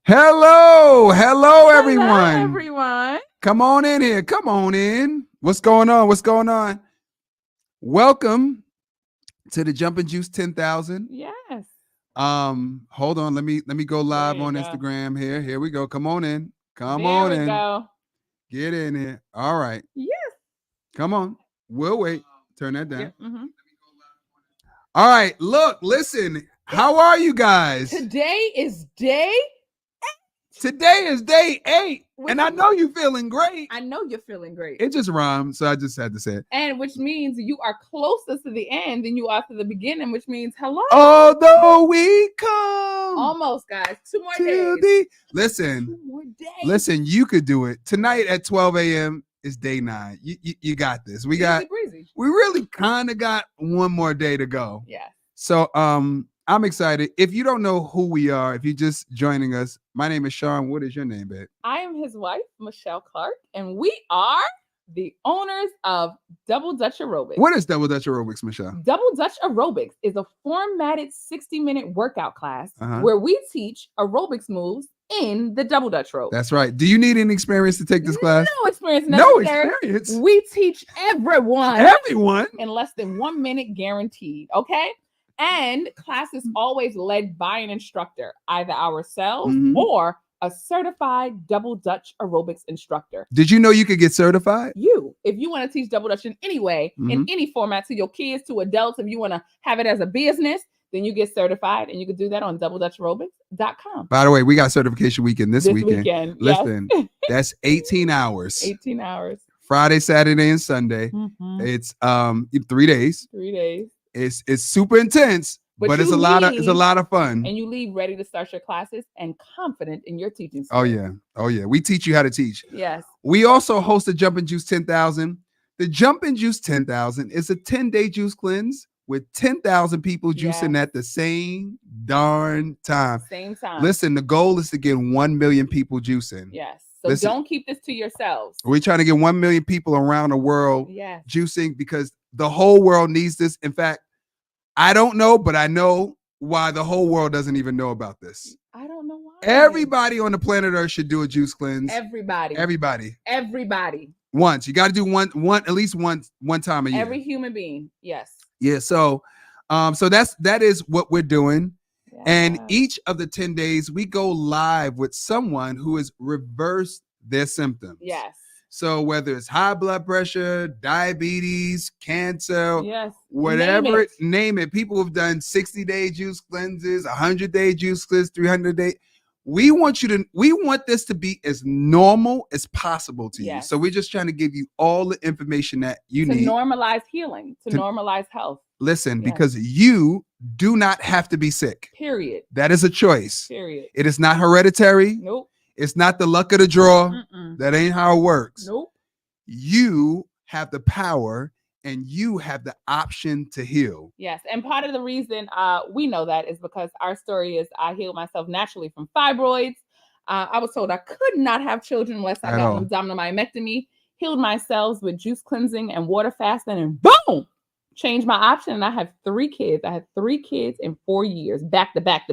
Hello, everyone. everyone. Come on in here. Come on in. What's going on? What's going on? Welcome to the Jumpin' Juice 10,000. Yes. Hold on. Let me go There live you on go. Instagram here. Here we go. Come on in. Come There on we in. go. Get in here. All right. Yes. Come on. We'll wait. Turn that down. Mm-hmm. All right. Look, listen. How are you guys? Today is day. Today is day 8. And I know you're feeling great. I know you're feeling great. It just rhymed, so I just had to say it. And which means you are closer to the end than you are to the beginning, which means hello. Although we come Almost, guys. 2 more to days. the listen, 2 more days. listen, you could do it. Tonight at 12 a.m. is day 9. You got this. We really kind of got one more day to go. Yeah. So I'm excited. If you don't know who we are, if you're just joining us, my name is Sean. What is your name, babe? I am his wife, Michelle Clark, and we are the owners of Double Dutch Aerobics. What is Double Dutch Aerobics, Michelle? Double Dutch Aerobics is a formatted 60-minute workout class where we teach aerobics moves in the Double Dutch rope. That's right. Do you need any experience to take this class? No experience necessary. No experience. We teach everyone. Everyone. In less than 1 minute guaranteed. Okay. And class is always led by an instructor, either ourselves or a certified Double Dutch aerobics instructor. Did you know you could get certified? If you want to teach Double Dutch in any way, in any format, to your kids, to adults, if you want to have it as a business, then you get certified, and you can do that on doubledutchaerobics.com. By the way, we got certification weekend this weekend. Listen, yes. that's 18 hours. 18 hours. Friday, Saturday, and Sunday. It's 3 days. 3 days. It's super intense, but it's a lot of fun. And you leave ready to start your classes and confident in your teaching skills. Oh yeah. We teach you how to teach. Yes. We also host the Jumpin' Juice 10,000. The Jumpin' Juice 10,000 is a 10-day juice cleanse with 10,000 people juicing at the same darn time. Same time. Listen, the goal is to get 1 million people juicing. Yes. So don't keep this to yourselves. We're trying to get 1 million people around the world juicing because the whole world needs this. In fact, I don't know, but I know why the whole world doesn't even know about this. I don't know why. Everybody on the planet Earth should do a juice cleanse. Everybody. Once. You got to do one at least one time a year. Every human being. Yes. Yeah. So that is what we're doing. Yes. And each of the 10 days we go live with someone who has reversed their symptoms. Yes. So whether it's high blood pressure, diabetes, cancer, whatever, name it. People have done 60-day juice cleanses, 100-day juice cleanse, 300-day. We want this to be as normal as possible to you. So we're just trying to give you all the information that you need to normalize healing, to normalize health. Listen, because you do not have to be sick. Period. That is a choice. Period. It is not hereditary. Nope. It's not the luck of the draw. That ain't how it works. Nope. You have the power and you have the option to heal. Yes. And part of the reason we know that is because our story is I healed myself naturally from fibroids. I was told I could not have children unless I got an abdominal myomectomy, healed my cells with juice cleansing and water fasting, and boom, changed my option. And I have 3 kids. I had 3 kids in 4 years, back to back.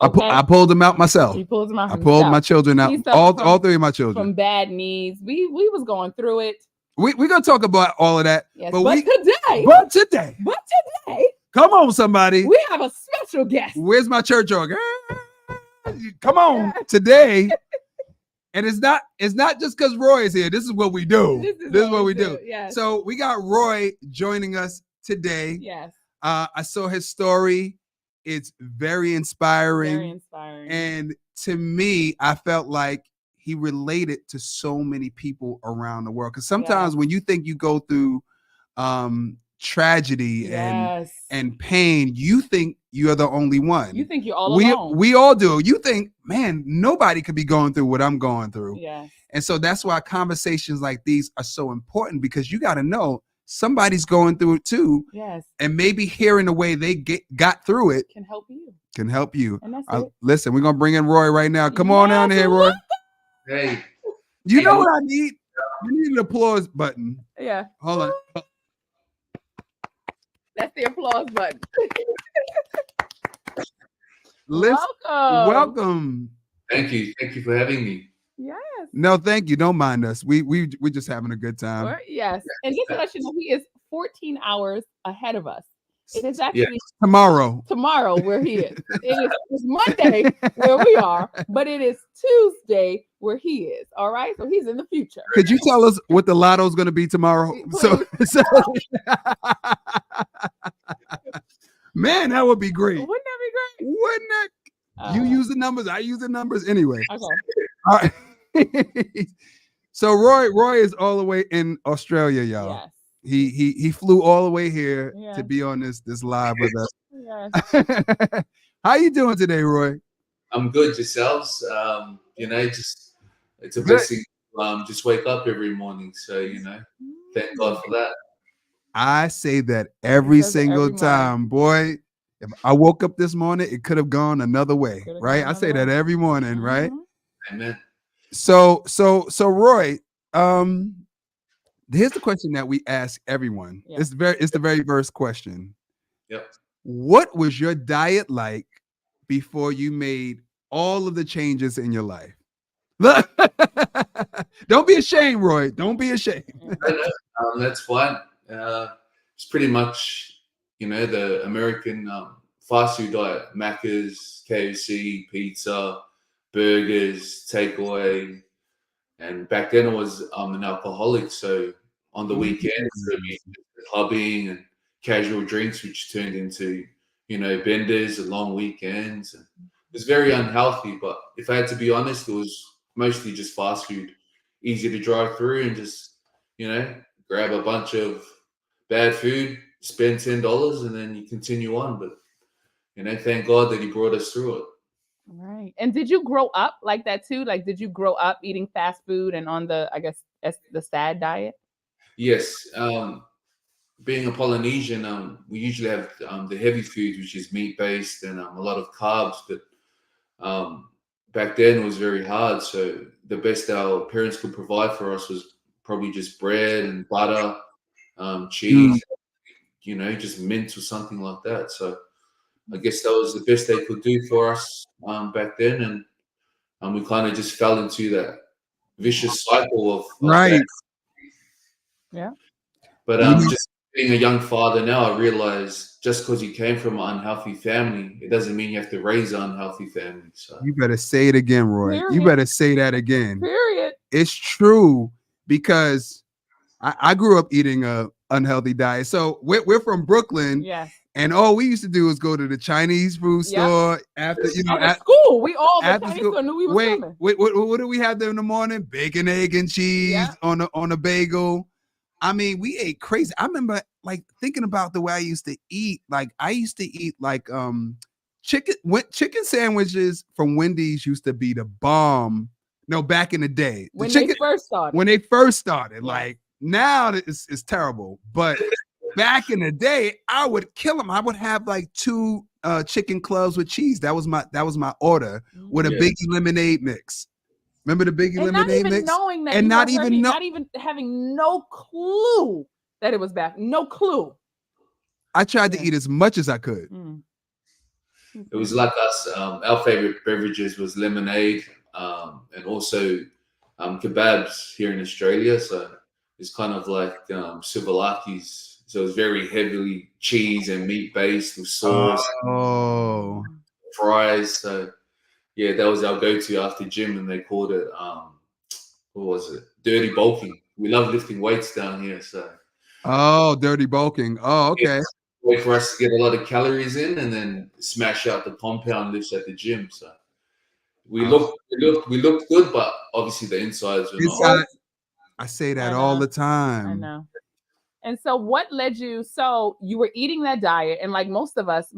Okay? I pulled them out myself. You pulled them out. I pulled my children out. All 3 of my children from bad needs. We was going through it. We're gonna talk about all of that. Yes, but today, come on, somebody. We have a special guest. Where's my church organ? Come on, today. And it's not just because Roy is here. This is what we do. This is what we do. Yes. So we got Roy joining us today. Yes. I saw his story. It's very inspiring. Very inspiring. And to me, I felt like he related to so many people around the world. Because sometimes when you think you go through tragedy and pain, you think you're the only one. You think you're all alone. We all do. You think, man, nobody could be going through what I'm going through. Yes. And so that's why conversations like these are so important, because you got to know somebody's going through it too. Yes. And maybe hearing the way they got through it can help you. And that's it. Listen, we're going to bring in Roy right now. Come on down here, Roy. Hey. You know what I need? I need an applause button. Yeah. Hold on. That's the applause button. Welcome. Thank you for having me. Yes. No, thank you. Don't mind us. We're just having a good time. Yes. And just to let you know, he is 14 hours ahead of us. It is actually tomorrow where he is. It's Monday where we are, but it is Tuesday where he is. All right. So he's in the future. Could you tell us what the lotto is going to be tomorrow? So man, that would be great. Wouldn't that be great? Wouldn't that? You use the numbers. I use the numbers anyway. Okay. All right. So Roy is all the way in Australia, y'all. Yes. He flew all the way here to be on this live with us. Yes. How you doing today, Roy? I'm good. Yourselves? Just it's a blessing. Just wake up every morning. So thank God for that. I say that every single time, boy. If I woke up this morning, it could have gone another way, right? I say that every morning, right? Amen. So Roy, here's the question that we ask everyone. Yeah. It's the very first question. Yep. What was your diet like before you made all of the changes in your life? Don't be ashamed, Roy. Don't be ashamed. That's fine. It's pretty much, the American fast food diet: Macca's, KFC, pizza, burgers, takeaway. And back then I was an alcoholic, so on the weekends there'd be clubbing and casual drinks, which turned into benders and long weekends. And it was very unhealthy, but if I had to be honest, it was mostly just fast food, easy to drive through and just grab a bunch of bad food, spend $10, and then you continue on. But thank God that he brought us through it. Right. And did you grow up like that too? Like, did you grow up eating fast food and on the SAD diet? Yes. Being a Polynesian, we usually have the heavy foods, which is meat-based and a lot of carbs. But back then it was very hard. So the best our parents could provide for us was probably just bread and butter, cheese, just mince or something like that. So I guess that was the best they could do for us back then, and we kind of just fell into that vicious cycle of right. That. Yeah. But just being a young father now, I realize just because you came from an unhealthy family, it doesn't mean you have to raise an unhealthy family. So you better say it again, Roy. Period. You better say that again. Period. It's true, because I grew up eating a unhealthy diet. So we're from Brooklyn. Yes. And all we used to do was go to the Chinese food store after, at school. We all the Chinese store knew we was coming. What do we have there in the morning? Bacon, egg, and cheese on a bagel. I mean, we ate crazy. I remember thinking about the way I used to eat. I used to eat chicken sandwiches from Wendy's used to be the bomb. No, back in the day. When they first started. Now it's terrible. But back in the day, I would kill them. I would have 2 chicken clubs with cheese. That was my order with a Biggie lemonade mix. Remember the Biggie lemonade mix? Knowing that, and not even having no clue that it was bad. No clue. I tried to eat as much as I could. It was like us. Our favorite beverages was lemonade, and also kebabs here in Australia. So it's kind of like souvlakis. So it's very heavily cheese and meat based with sauce, fries. So yeah, that was our go-to after gym, and they called it what was it? Dirty bulking. We love lifting weights down here. So dirty bulking. Oh, okay. Yeah, way for us to get a lot of calories in and then smash out the compound lifts at the gym. So we looked good, but obviously the insides were not. I say that all the time. I know. And so what led you? So you were eating that diet, and like most of us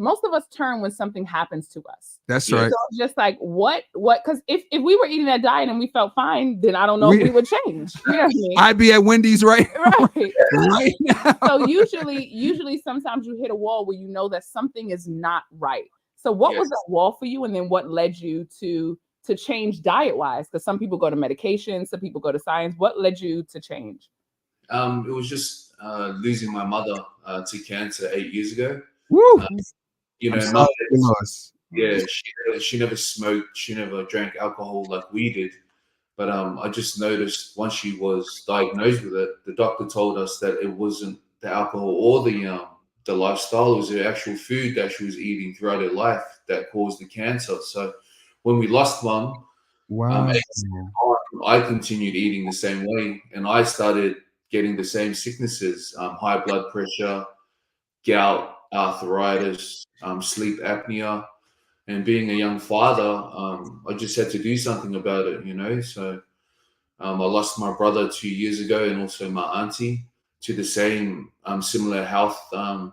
turn when something happens to us. That's right. So just what, because if we were eating that diet and we felt fine, then I don't know if we would change. You know what I mean? I'd be at Wendy's right now. So usually sometimes you hit a wall where you know that something is not right. So what was that wall for you? And then what led you to change diet-wise? Because some people go to medication, some people go to science. What led you to change? It was just losing my mother to cancer 8 years ago. Woo! Yeah, she never smoked. She never drank alcohol like we did. But I just noticed once she was diagnosed with it, the doctor told us that it wasn't the alcohol or the lifestyle; it was the actual food that she was eating throughout her life that caused the cancer. So when we lost Mum, Wow. I continued eating the same way, and I started getting the same sicknesses: high blood pressure, gout, arthritis, sleep apnea. And being a young father, I just had to do something about it, you know. So I lost my brother 2 years ago, and also my auntie to the same similar health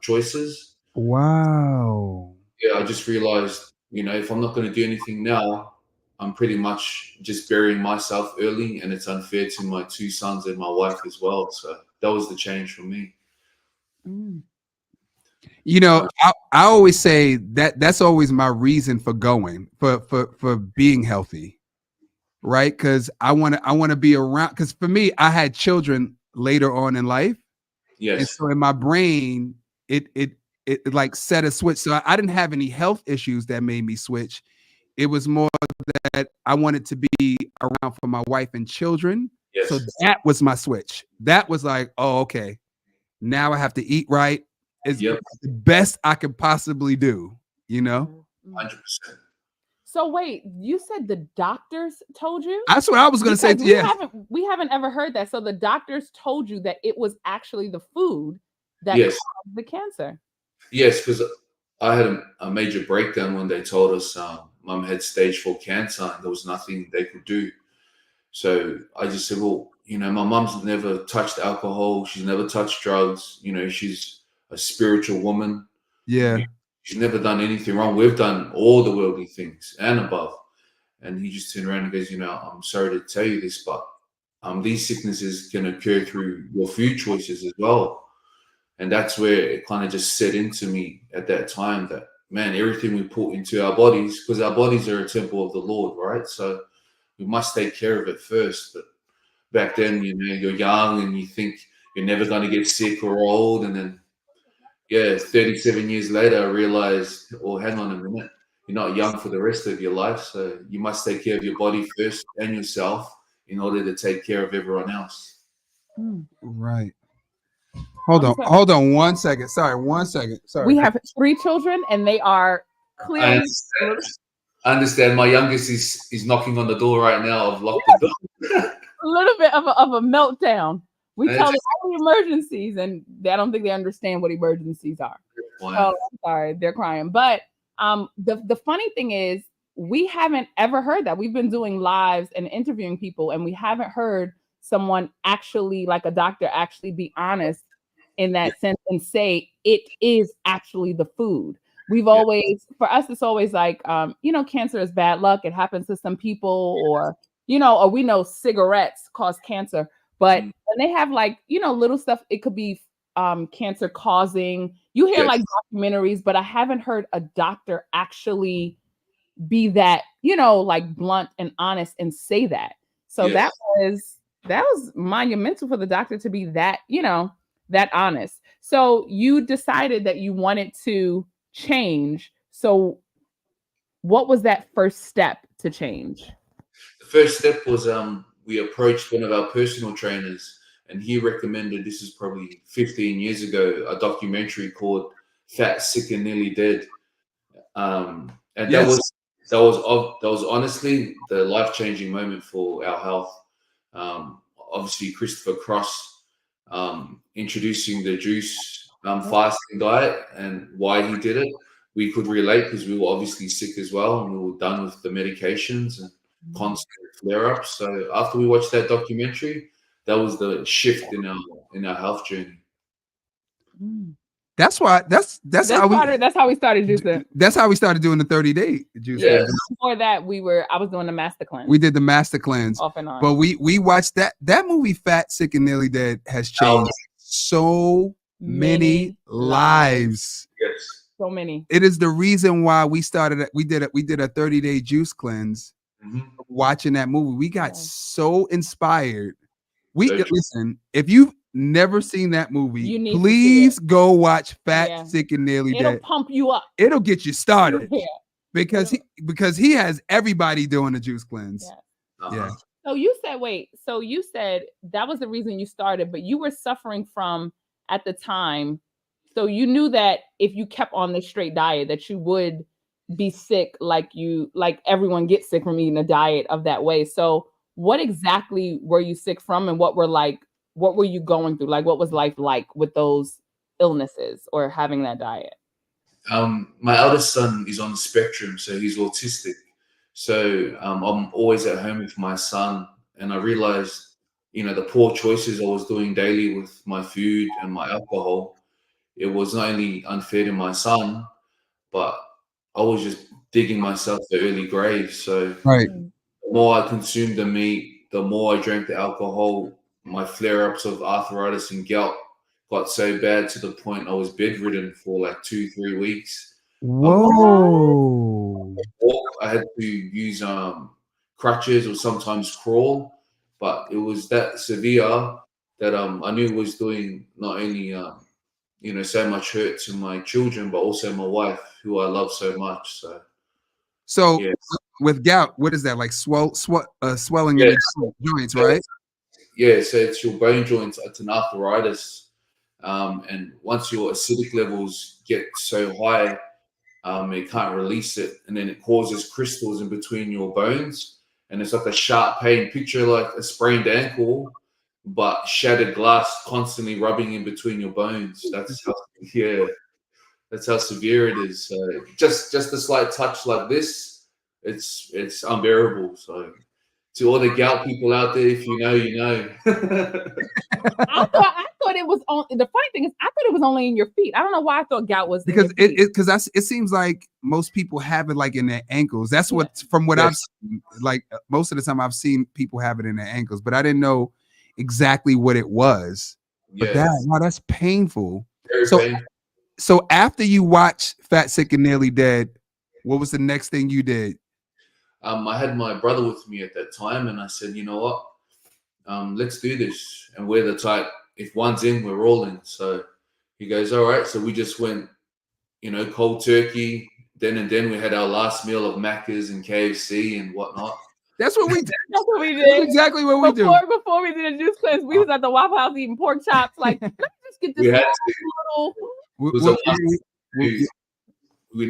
choices. Wow. Yeah, I just realized, you know, if I'm not going to do anything now, I'm pretty much just burying myself early, and it's unfair to my 2 sons and my wife as well. So that was the change for me. You know, I always say that's always my reason for going, for being healthy, right? Because I want to be around. Because for me, I had children later on in life, Yes. And so in my brain, it like set a switch. So I didn't have any health issues that made me switch. It was more that I wanted to be around for my wife and children. Yes. So that was my switch. That was like, oh, okay. Now I have to eat right. It's the best I could possibly do, you know? 100%. So wait, you said the doctors told you? That's what I was going to say. We haven't ever heard that. So the doctors told you that it was actually the food that caused the cancer. Yes, because I had a major breakdown when they told us Mum had stage 4 cancer and there was nothing they could do. So I just said, well, you know, my mum's never touched alcohol. She's never touched drugs. You know, she's a spiritual woman. Yeah. She's never done anything wrong. We've done all the worldly things and above. And he just turned around and goes, you know, I'm sorry to tell you this, but these sicknesses can occur through your food choices as well. And that's where it kind of just set into me at that time that, man, everything we put into our bodies, because our bodies are a temple of the Lord, right? So we must take care of it first. But back then, you know, you're young and you think you're never going to get sick or old. And then, 37 years later, I realized, oh, hang on a minute. You're not young for the rest of your life. So you must take care of your body first and yourself in order to take care of everyone else. Right. Hold on 1 second. Sorry, 1 second. Sorry. We have 3 children and they are clearly. I understand. My youngest is knocking on the door right now. I've locked the door. A little bit of a meltdown. We tell them all the emergencies, and I don't think they understand what emergencies are. Wow. Oh, I'm sorry, they're crying. But the funny thing is, we haven't ever heard that. We've been doing lives and interviewing people, and we haven't heard someone actually, like a doctor, actually be honest in that sense and say it is actually the food. We've always, for us, it's always like, you know, cancer is bad luck. It happens to some people, or, you know, or we know cigarettes cause cancer. But when they have like, you know, little stuff, it could be cancer causing. You hear like documentaries, but I haven't heard a doctor actually be that, you know, like blunt and honest and say that. So that was monumental for the doctor to be that, you know, that honest. So you decided that you wanted to change. So what was that first step to change? The first step was we approached one of our personal trainers, and he recommended, this is probably 15 years ago, a documentary called Fat, Sick and Nearly Dead. And that was honestly the life-changing moment for our health. Obviously Christopher Cross introducing the juice fasting diet and why he did it. We could relate because we were obviously sick as well, and we were done with the medications and constant flare-ups. So after we watched that documentary, that was the shift in our health journey. That's why that's how we started juicing. That's how we started doing the 30-day juice. Yeah. Before that, I was doing the master cleanse. We did the master cleanse off and on. But we watched that movie. Fat, Sick and Nearly Dead has changed so many lives. Yes. So many. It is the reason why we started. We did a 30-day juice cleanse. Watching that movie, we got so inspired. Listen, if you've never seen that movie, please go watch Fat, Sick and Nearly Dead. It'll pump you up. It'll get you started. because he has everybody doing the juice cleanse. Yeah. So you said that was the reason you started, but you were suffering from at the time. So you knew that if you kept on the straight diet that you would be sick, like everyone gets sick from eating a diet of that way. So what exactly were you sick from, and what were you going through? Like, what was life like with those illnesses or having that diet? My eldest son is on the spectrum, so he's autistic. So I'm always at home with my son, and I realized, the poor choices I was doing daily with my food and my alcohol, it was not only unfair to my son, but I was just digging myself the early grave. So the more I consumed the meat, the more I drank the alcohol, my flare-ups of arthritis and gout got so bad to the point I was bedridden for like 2-3 weeks. Whoa! I had to use crutches or sometimes crawl, but it was that severe that I knew it was doing not only so much hurt to my children, but also my wife, who I love so much. So yes. With gout, what is that, like swelling in the joints, right? Yeah, so it's your bone joints. It's an arthritis, and once your acidic levels get so high, it can't release it, and then it causes crystals in between your bones, and it's like a sharp pain. Picture like a sprained ankle, but shattered glass constantly rubbing in between your bones. That's how severe it is. So just a slight touch like this, it's unbearable. So to all the gout people out there, if you know, you know. I thought it was on. The funny thing is, I thought it was only in your feet. I don't know why I thought gout was because it seems like most people have it like in their ankles. That's what from what I've seen, like most of the time I've seen people have it in their ankles, but I didn't know exactly what it was. But that's painful. So after you watched Fat, Sick, and Nearly Dead, what was the next thing you did? I had my brother with me at that time, and I said, you know what? Let's do this. And we're the type, if one's in, we're all in. So he goes, all right. So we just went, cold turkey. Then we had our last meal of Macca's and KFC and whatnot. That's what we did. That's what we did. That's exactly what we do. Before we did the juice cleanse, we was at the Waffle House eating pork chops. Like, let's just get this we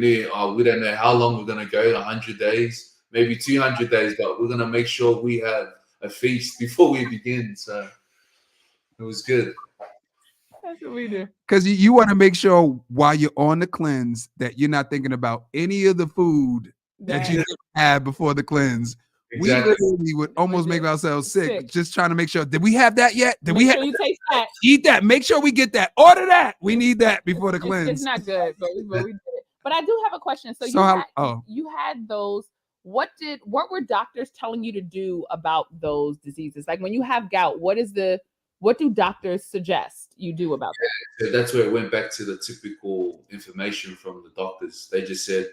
don't know how long we're going to go, 100 days, maybe 200 days, but we're going to make sure we have a feast before we begin. So it was good. That's what we do. Because you want to make sure while you're on the cleanse that you're not thinking about any of the food that you had before the cleanse. Exactly. We literally would almost make ourselves sick just trying to make sure. Did we have that yet? Did we you taste that? Eat that. Make sure we get that. Order that. We need that before the cleanse. It's not good, but we did it. But I do have a question. So you had those. What were doctors telling you to do about those diseases? Like when you have gout, what do doctors suggest you do about that? So that's where it went back to the typical information from the doctors. They just said,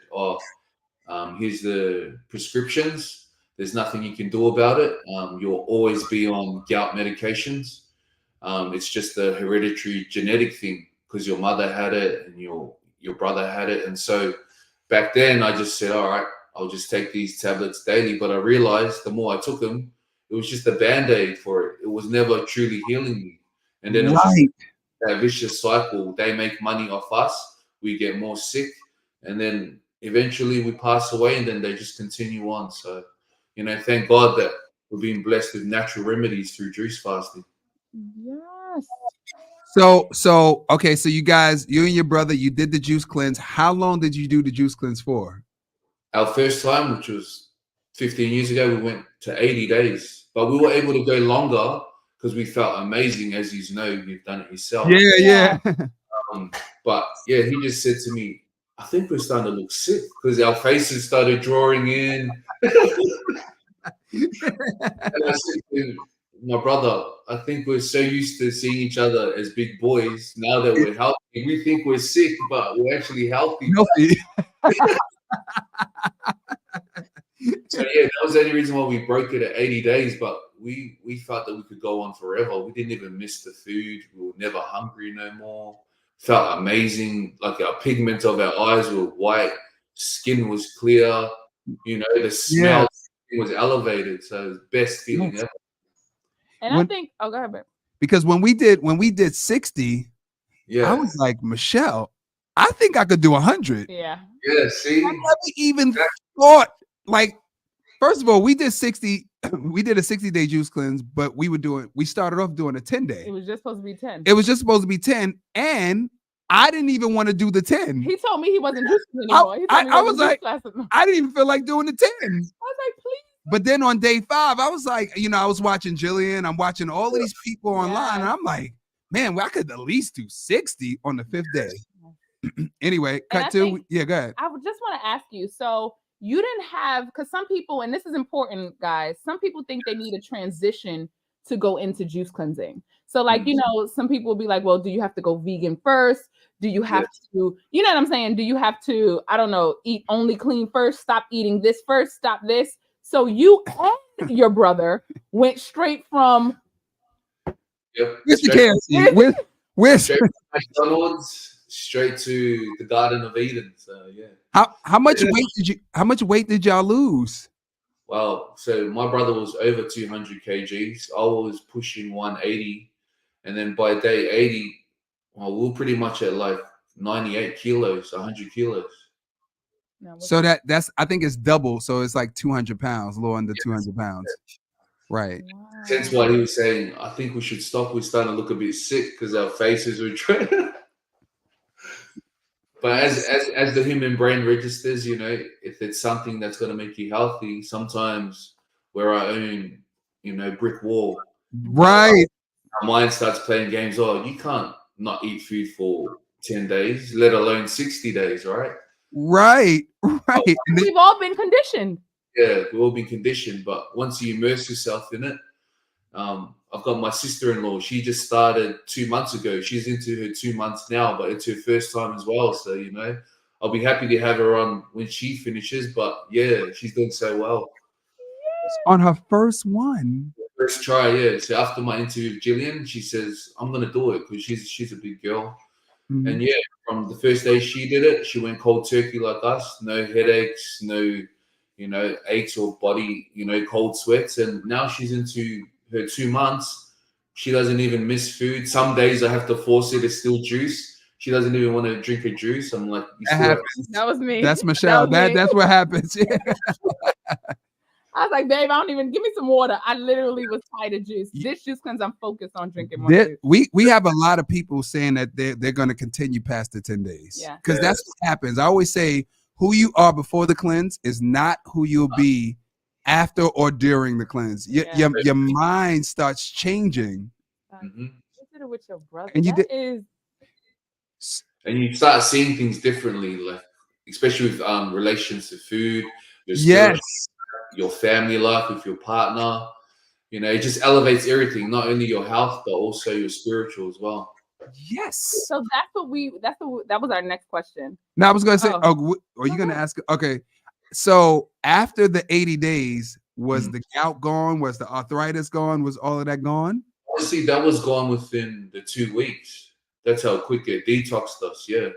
here's the prescriptions. There's nothing you can do about it. You'll always be on gout medications. It's just a hereditary genetic thing because your mother had it and your brother had it. And so back then I just said, all right, I'll just take these tablets daily. But I realized the more I took them, it was just a Band-Aid for it. It was never truly healing me. And then it was that vicious cycle. They make money off us. We get more sick. And then eventually we pass away and then they just continue on. So, thank God that we're being blessed with natural remedies through juice fasting. Yes. So okay, so you guys, you and your brother, you did the juice cleanse. How long did you do the juice cleanse for? Our first time, which was 15 years ago, we went to 80 days. But we were able to go longer because we felt amazing. As you know, you've done it yourself. Yeah. But yeah, he just said to me, I think we're starting to look sick because our faces started drawing in. And I said to my brother, I think we're so used to seeing each other as big boys. Now that we're healthy, we think we're sick, but we're actually healthy. So yeah, that was the only reason why we broke it at 80 days. But we felt that we could go on forever. We didn't even miss the food. We were never hungry no more. Felt amazing. Like our pigment of our eyes were white, skin was clear, you know, the smell was elevated. So best feeling ever. And I think, oh, go ahead, babe. Because when we did 60, I was like, Michelle, I think I could do 100. Yeah. Yeah, see? I never even thought, like, first of all, we did 60, we did a 60-day juice cleanse, but we started off doing a 10-day. It was just supposed to be 10. It was just supposed to be 10, and I didn't even want to do the 10. He told me he wasn't juicing anymore. I was like, I didn't even feel like doing the 10. I was like, please. But then on day 5, I was like, you know, I was watching Jillian. I'm watching all of these people online. And I'm like, man, well, I could at least do 60 on the 5th day. Anyway, cut to, yeah, go ahead. I just want to ask you, so you didn't have, because some people, and this is important, guys, some people think they need a transition to go into juice cleansing. So like, you know, some people will be like, well, do you have to go vegan first? Do you have to, you know what I'm saying? Do you have to, I don't know, eat only clean first, stop eating this first, stop this? So you and your brother went straight from Mr. KFC with McDonald's straight to the Garden of Eden. So yeah. How much weight did y'all lose? Well, so my brother was over 200 kgs. I was pushing 180, and then by day 80, well, we were pretty much at like 98 kilos, 100 kilos. So that's I think it's double. So it's like 200 pounds, a little under 200 pounds. Right. Wow. That's why he was saying, I think we should stop. We're starting to look a bit sick because our faces were trying. But as the human brain registers, you know, if it's something that's going to make you healthy, sometimes we're our own, you know, brick wall. Right. Our mind starts playing games. Oh, you can't not eat food for 10 days, let alone 60 days, right? Right. We've all been conditioned. Yeah, we've all been conditioned. But once you immerse yourself in it, I've got my sister-in-law. She just started 2 months ago. She's into her 2 months now, but it's her first time as well. So, you know, I'll be happy to have her on when she finishes. But yeah, she's doing so well. On her first one. First try, yeah. So after my interview with Jillian, she says, I'm going to do it because she's a big girl. Mm-hmm. And yeah, from the first day she did it, she went cold turkey like us. No headaches, no, you know, aches or body, you know, cold sweats. And now she's into her 2 months. She doesn't even miss food. Some days I have to force her to still juice. She doesn't even want to drink a juice. I'm like, that was me. That's Michelle. That's what happens. Yeah. I was like, babe, I don't even give me some water. I literally was tired of juice. This juice cleanse, I'm focused on drinking more juice. We have a lot of people saying that they're going to continue past the 10 days. Yeah. Because that's what happens. I always say who you are before the cleanse is not who you'll be after or during the cleanse. Your mind starts changing. You did it with your brother. And and you start seeing things differently, like especially with relations to food. Your family life with your partner, you know, it just elevates everything, not only your health, but also your spiritual as well. Yes. So that was our next question. Now I was going to say, are you going to ask? Okay. So after the 80 days, was the gout gone? Was the arthritis gone? Was all of that gone? Honestly, that was gone within the 2 weeks. That's how quick it detoxed us. Yeah.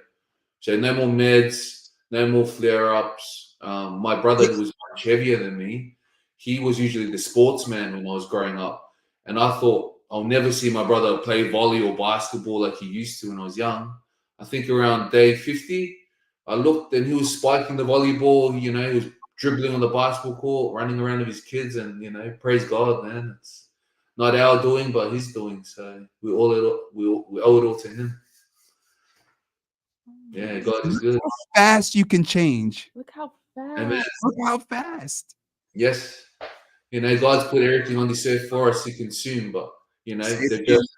So no more meds, no more flare-ups. My brother, who was much heavier than me, he was usually the sportsman when I was growing up. And I thought, I'll never see my brother play volley or basketball like he used to when I was young. I think around day 50, I looked and he was spiking the volleyball, you know, he was dribbling on the basketball court, running around with his kids. And, you know, praise God, man. It's not our doing, but his doing. So we owe it all to him. Yeah, God is good. Look how fast you can change. Look how fast. Amen. Look how fast. Yes. You know, God's put everything on this earth for us to consume, but, you know, they've just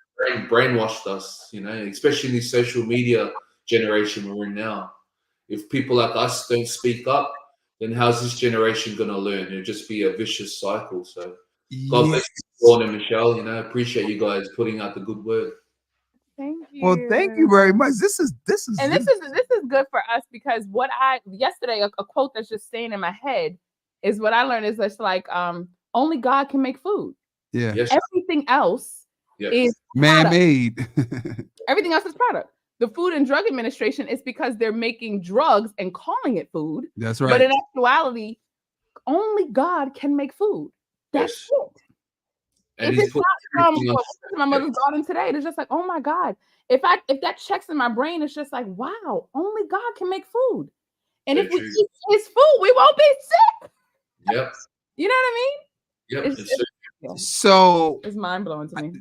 brainwashed us, you know, especially in this social media generation we're in now. If people like us don't speak up, then how's this generation going to learn? It'll just be a vicious cycle. So God bless you, Dawn and Michelle. You know, appreciate you guys putting out the good word. Thank you. Well, thank you very much. This is this is good for us because yesterday a quote that's just staying in my head is what I learned is just like only God can make food. Yeah. Yes. Everything else is man-made. Everything else is product. the Food and Drug Administration, it's because they're making drugs and calling it food. That's right. But in actuality, only God can make food. That's it. And if it's not from my mother's garden today, it's just like, oh my God. If that checks in my brain, it's just like, wow, only God can make food. And if we eat his food, we won't be sick. Yep. You know what I mean? Yep. So it's mind blowing to me.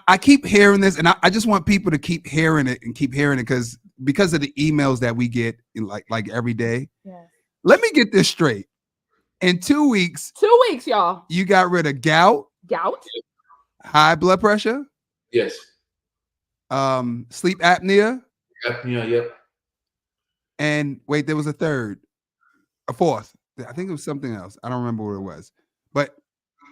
I keep hearing this, and I just want people to keep hearing it because of the emails that we get like every day. Yeah. Let me get this straight. In 2 weeks, y'all, you got rid of gout, high blood pressure, yes, sleep apnea, yep. And wait, there was a fourth. I think it was something else. I don't remember what it was, but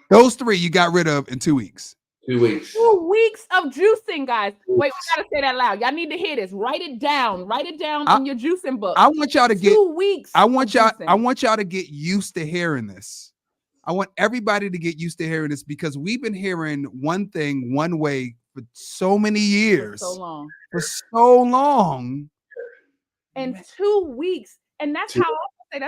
those 3 you got rid of in 2 weeks. 2 weeks. 2 weeks of juicing, guys. Wait, we gotta say that loud. Y'all need to hear this. Write it down in your juicing book. I want y'all to get 2 weeks. I want y'all to get used to hearing this. I want everybody to get used to hearing this because we've been hearing one thing one way for so many years. For so long. And 2 weeks. And that's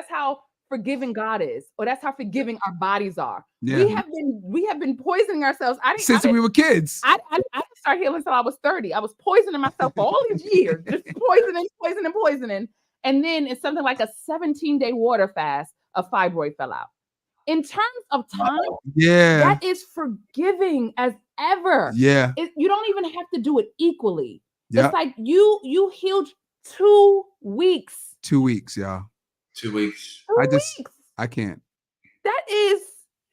how forgiving God is, or that's how forgiving our bodies are. Yeah. We have been poisoning ourselves. Since we were kids. I didn't start healing until I was 30. I was poisoning myself for all these years, just poisoning. And then it's something like a 17-day water fast, a fibroid fell out. In terms of time, that is forgiving as ever. Yeah. You don't even have to do it equally. It's like you healed 2 weeks. 2 weeks, y'all. 2 weeks. I can't. That is.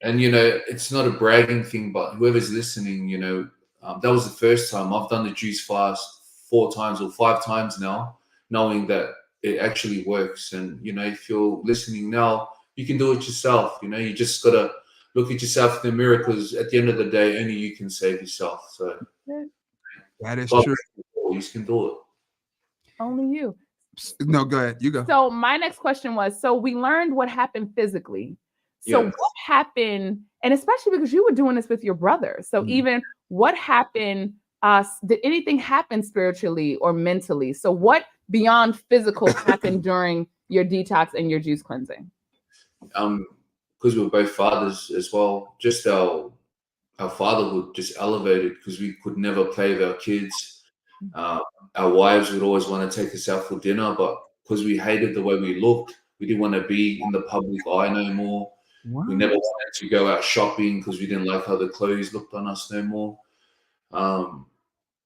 And, it's not a bragging thing, but whoever's listening, that was the first time. I've done the juice fast 4 times or 5 times now, knowing that it actually works. And, if you're listening now, you can do it yourself. You just got to look at yourself in the mirror because at the end of the day, only you can save yourself. So that is true. You can do it. Only you. No, go ahead. You go. So my next question was, so we learned what happened physically. So what happened, and especially because you were doing this with your brother. So even what happened, did anything happen spiritually or mentally? So what beyond physical happened during your detox and your juice cleansing? Because we were both fathers as well, just our fatherhood just elevated because we could never play with our kids. Our wives would always want to take us out for dinner, but because we hated the way we looked, we didn't want to be in the public eye no more. Wow. We never wanted to go out shopping because we didn't like how the clothes looked on us no more.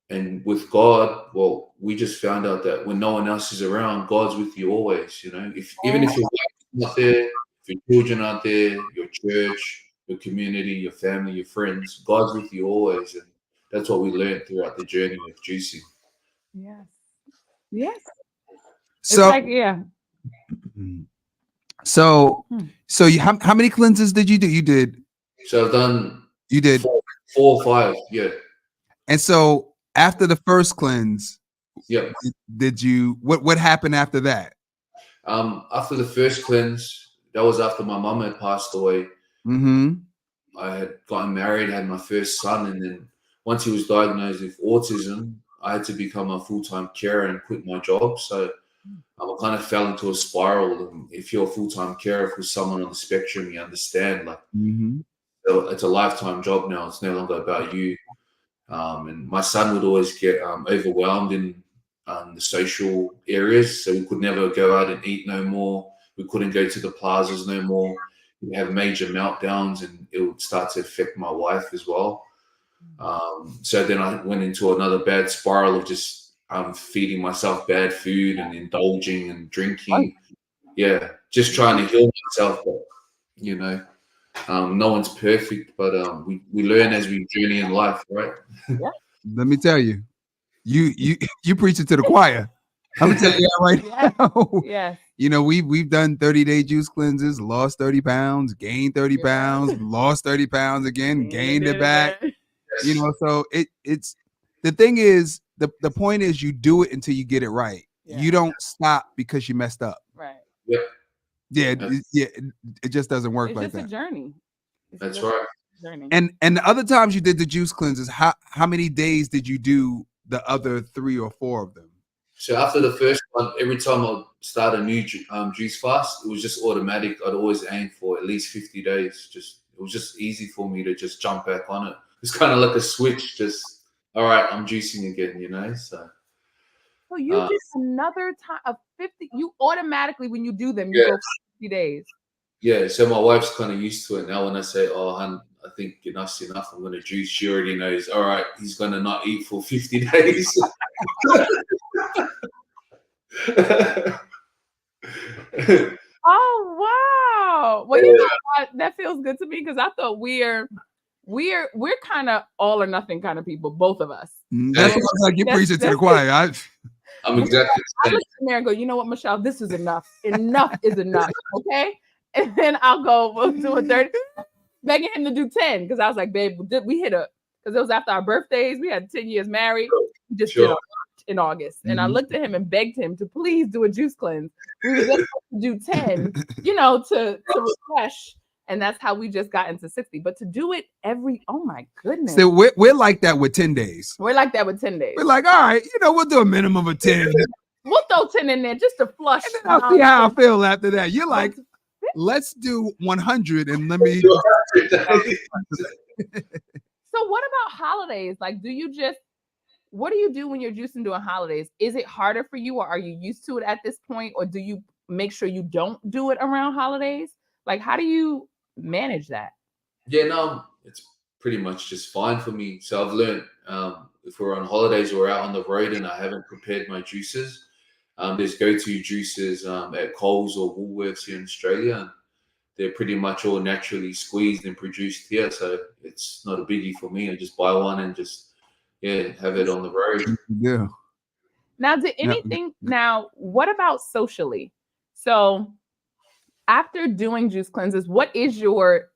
And with God, well, we just found out that when no one else is around, God's with you always. Even if your wife is not there, if your children aren't there, your church, your community, your family, your friends, God's with you always. And that's what we learned throughout the journey of juicing. Yes. So, how many cleanses did you do? You did. So I've done. You did 4 or 5. Yeah. And so after the first cleanse, did you? What happened after that? After the first cleanse, that was after my mom had passed away. Mm-hmm. I had gotten married, had my first son, and then once he was diagnosed with autism, I had to become a full-time carer and quit my job. So I kind of fell into a spiral. And if you're a full-time carer for someone on the spectrum, you understand, so it's a lifetime job now. It's no longer about you. And my son would always get overwhelmed in the social areas. So we could never go out and eat no more. We couldn't go to the plazas no more. We'd have major meltdowns, and it would start to affect my wife as well. So then I went into another bad spiral of just feeding myself bad food and indulging and drinking. Yeah, just trying to heal myself. But, no one's perfect, but we learn as we journey in life, right? Let me tell you, you preach it to the choir. I'm gonna tell you that right now. Yeah. We've done 30-day juice cleanses, lost 30 pounds, gained 30 pounds, lost 30 pounds again, gained it back. So it's the thing is, the point is you do it until you get it right. Yeah. You don't stop because you messed up. Right. Yep. It just doesn't work like that. It's a journey. That's right. And the other times you did the juice cleanses, how many days did you do the other 3 or 4 of them? So after the first one, every time I start a new juice fast, it was just automatic. I'd always aim for at least 50 days. It was just easy for me to just jump back on it. It's kind of like a switch. Just, all right, I'm juicing again, you know. So you did another time of 50. You automatically, when you do them, you go 50 days. Yeah. So my wife's kind of used to it now. When I say, "Oh, hon, I think enough's enough, I'm going to juice," she already knows. All right, he's going to not eat for 50 days. Oh wow! Well, you know what? That feels good to me because I thought we're kind of all or nothing kind of people, both of us. That's like you preach it to the choir. I'm exactly the same. I look there and go, you know what, Michelle, this is enough. Enough is enough, okay? And then I'll go, we'll do a 30, begging him to do 10 because I was like, babe, we hit a, because it was after our birthdays. We had 10 years married. We just did a in August. And I looked at him and begged him to please do a juice cleanse. We were just to do 10, to refresh. And that's how we just got into 60. But to do it oh my goodness. So we're like that with 10 days. We're like that with 10 days. We're like, all right, we'll do a minimum of 10. We'll throw 10 in there just to flush. And then I'll see how I feel after that. You're like, let's do 100 and let me. So what about holidays? Like, what do you do when you're juicing during holidays? Is it harder for you, or are you used to it at this point? Or do you make sure you don't do it around holidays? Like, how do you manage that? Yeah, no, it's pretty much just fine for me. So I've learned if we're on holidays or out on the road and I haven't prepared my juices, there's go-to juices at Coles or Woolworths here in Australia. And they're pretty much all naturally squeezed and produced here. So it's not a biggie for me. I just buy one and just, have it on the road. Yeah. Now, what about socially? So after doing juice cleanses, what is your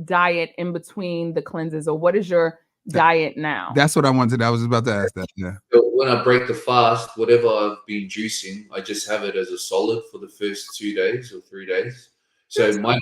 diet in between the cleanses, or what is your diet now? That's what I wanted. I was about to ask that. Yeah. So when I break the fast, whatever I've been juicing, I just have it as a solid for the first 2 days or 3 days. So that's what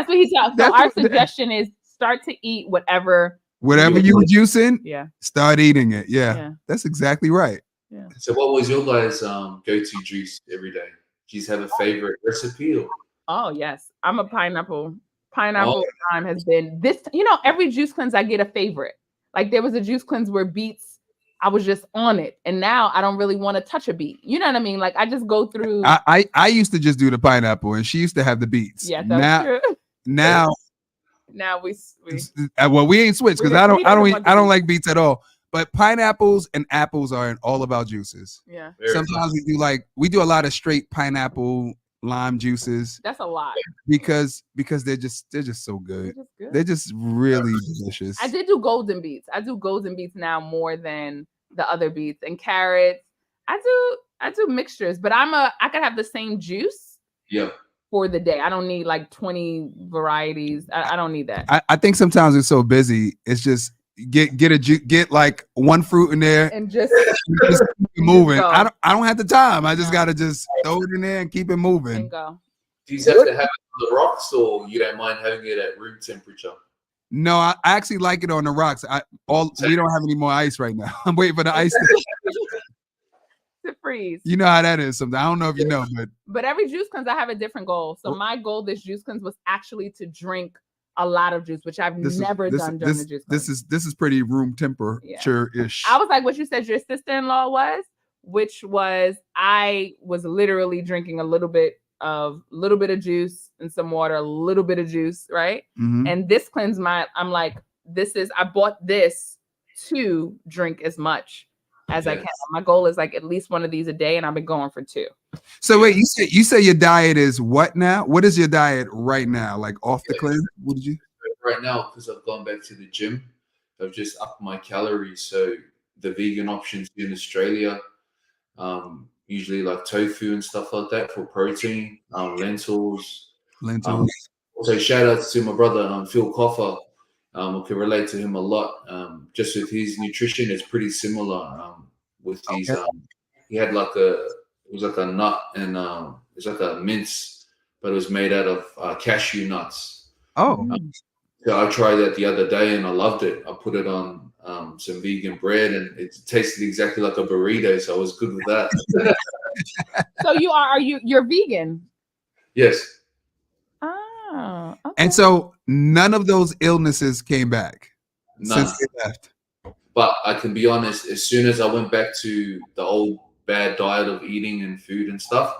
he's talking. So our suggestion is start to eat whatever you were juicing. Yeah. Start eating it. Yeah. That's exactly right. Yeah. So what was your guys' go-to juice every day? Do you have a favorite recipe? Or? Oh yes, I'm a pineapple. Pineapple time has been this. Every juice cleanse I get a favorite. Like there was a juice cleanse where beets, I was just on it, and now I don't really want to touch a beet. You know what I mean? Like I just go through. I used to just do the pineapple, and she used to have the beets. Yeah, that's true. Now we we ain't switched because I don't like beets at all. But pineapples and apples are in all of our juices. Yeah. Sometimes we do a lot of straight pineapple lime juices. That's a lot. Because they're just so good. They're just really delicious. I did do golden beets. I do golden beets now more than the other beets, and carrots. I do mixtures, but I could have the same juice. Yeah. For the day. I don't need like 20 varieties. I don't need that. I think sometimes we're so busy. It's just get like one fruit in there and just keep moving. I don't have the time. I just gotta just throw it in there and keep it moving. And go. Do you have to have it on the rocks, or you don't mind having it at room temperature? No, I actually like it on the rocks. We don't have any more ice right now. I'm waiting for the ice to freeze. You know how that is. Something I don't know if you know, but every juice cleanse I have a different goal. So my goal this juice cleanse was actually to drink a lot of juice, which I've never done during the juice cleanse. This is pretty room temperature-ish. I was like what you said your sister-in-law was, which was I was literally drinking a little bit of juice and some water, a little bit of juice, right? Mm-hmm. And this cleanse I'm like, I bought this to drink as much as I can. My goal is like at least one of these a day, and I've been going for 2. So wait, you say your diet is what now? What is your diet right now? Like off the cleanse? What did you? Right now, because I've gone back to the gym, I've just upped my calories. So the vegan options in Australia, usually like tofu and stuff like that for protein, lentils. So shout out to my brother, Phil Coffer. I can relate to him a lot. Just with his nutrition, it's pretty similar. With his, he had it was like a nut, and it's like a mince, but it was made out of cashew nuts. Oh, So I tried that the other day and I loved it. I put it on some vegan bread and it tasted exactly like a burrito. So I was good with that. So you're vegan? Yes. Oh, okay. And so none of those illnesses came back since they left. But I can be honest, as soon as I went back to the old bad diet of eating and food and stuff,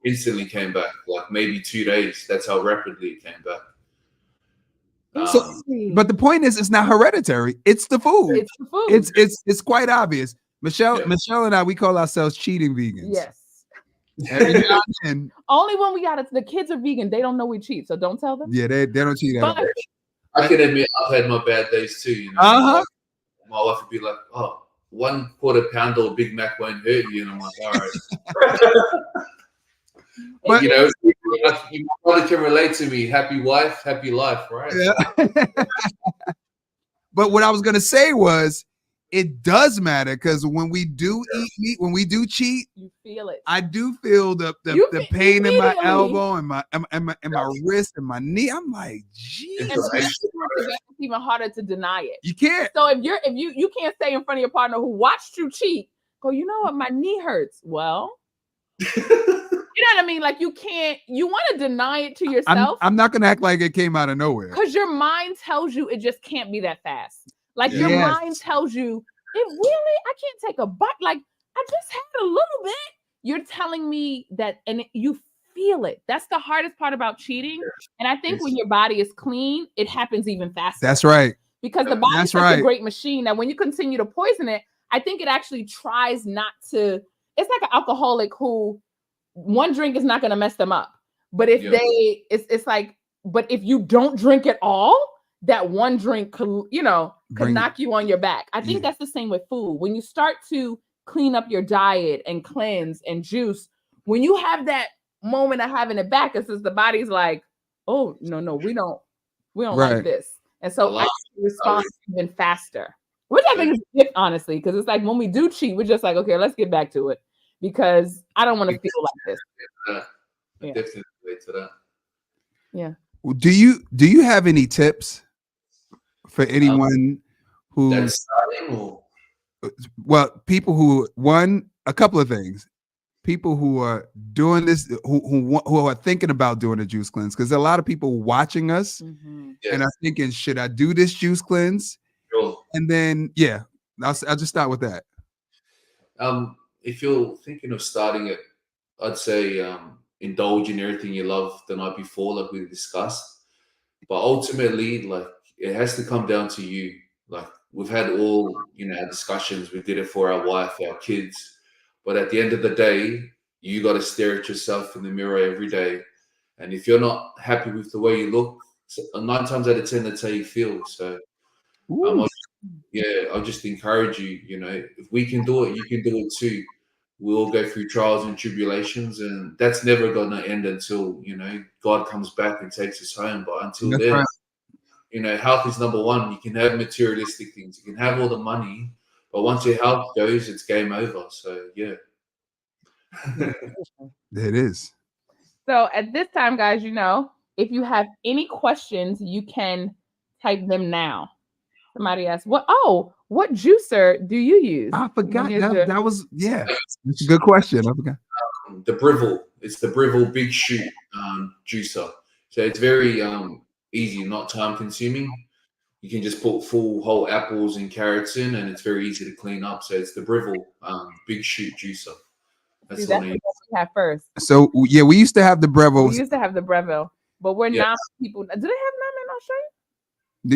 instantly came back. Like maybe 2 days. That's how rapidly it came back. But the point is, it's not hereditary. It's the food. It's the food. It's quite obvious. Michelle and I, we call ourselves cheating vegans. Yes. Only when we got it. The kids are vegan. They don't know we cheat, so don't tell them. Yeah, they don't cheat at all. I can admit I've had my bad days too. You know, my wife would be like, "Oh, 1 quarter pounder or Big Mac won't hurt you," and I'm like, "All right." But you know, you probably can relate to me. Happy wife, happy life, right? Yeah. But what I was gonna say was, it does matter because when we do eat meat, when we do cheat, you feel it. I do feel the pain in my elbow and my wrist and my knee. I'm like, geez. It's even harder to deny it. You can't. So if you can't stay in front of your partner who watched you cheat, go, you know what, my knee hurts. Well, you know what I mean? Like you want to deny it to yourself. I'm not gonna act like it came out of nowhere. Because your mind tells you it just can't be that fast. Like your mind tells you, I can't take a bite. Like I just had a little bit. You're telling me that, and you feel it. That's the hardest part about cheating. And I think when your body is clean, it happens even faster. That's right. Because the body is such a great machine that when you continue to poison it, I think it actually tries not to. It's like an alcoholic who one drink is not going to mess them up. But if it's like, but if you don't drink at all, that one drink could knock you on your back. I think that's the same with food. When you start to clean up your diet and cleanse and juice, when you have that moment of having it back, it's just the body's like, oh no, we don't like this. And so I respond even faster. Which I think is good, honestly, because it's like when we do cheat, we're just like, okay, let's get back to it. Because I don't want to feel like this. Definitely relate to that. Yeah. Do you have any tips for anyone who that's starting or? Well, people who a couple of things. People who are doing this, who are thinking about doing a juice cleanse, because a lot of people watching us and are thinking, should I do this juice cleanse? Sure. And then I'll just start with that. If you're thinking of starting it, I'd say indulge in everything you love the night before, like we discussed. But ultimately, like it has to come down to you. Like we've had all our discussions. We did it for our wife, our kids. But at the end of the day, you got to stare at yourself in the mirror every day. And if you're not happy with the way you look, 9 times out of 10, that's how you feel. So I'll just encourage you, if we can do it, you can do it too. We all go through trials and tribulations, and that's never going to end until, God comes back and takes us home. But until then, health is number one. You can have materialistic things. You can have all the money, but once your health goes, it's game over. So, yeah. It is. So at this time, guys, if you have any questions, you can type them now. Somebody asked, what juicer do you use? I forgot. That was, it's a good question. I forgot. The Breville. It's the Breville Big Shoot juicer. So it's very easy, not time consuming. You can just put full whole apples and carrots in, and it's very easy to clean up. So it's the Breville Big Shoot juicer. That's what we have first. So we used to have the Breville. We used to have the Breville, but we're not people. Do they have Nama in Australia?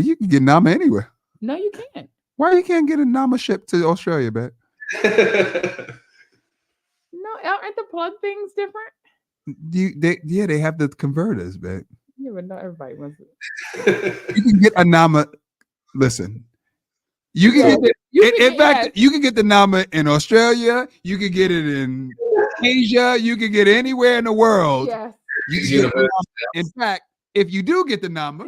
You can get Nama anywhere. No, you can't. Why you can't get a Nama shipped to Australia, bet? No, aren't the plug things different? They have the converters, bet. Yeah, but not everybody wants it. You can get a Nama. Listen, you can get in fact, you can get the Nama in Australia. You can get it in Asia. You can get it anywhere in the world. Yes. In fact, if you do get the Nama,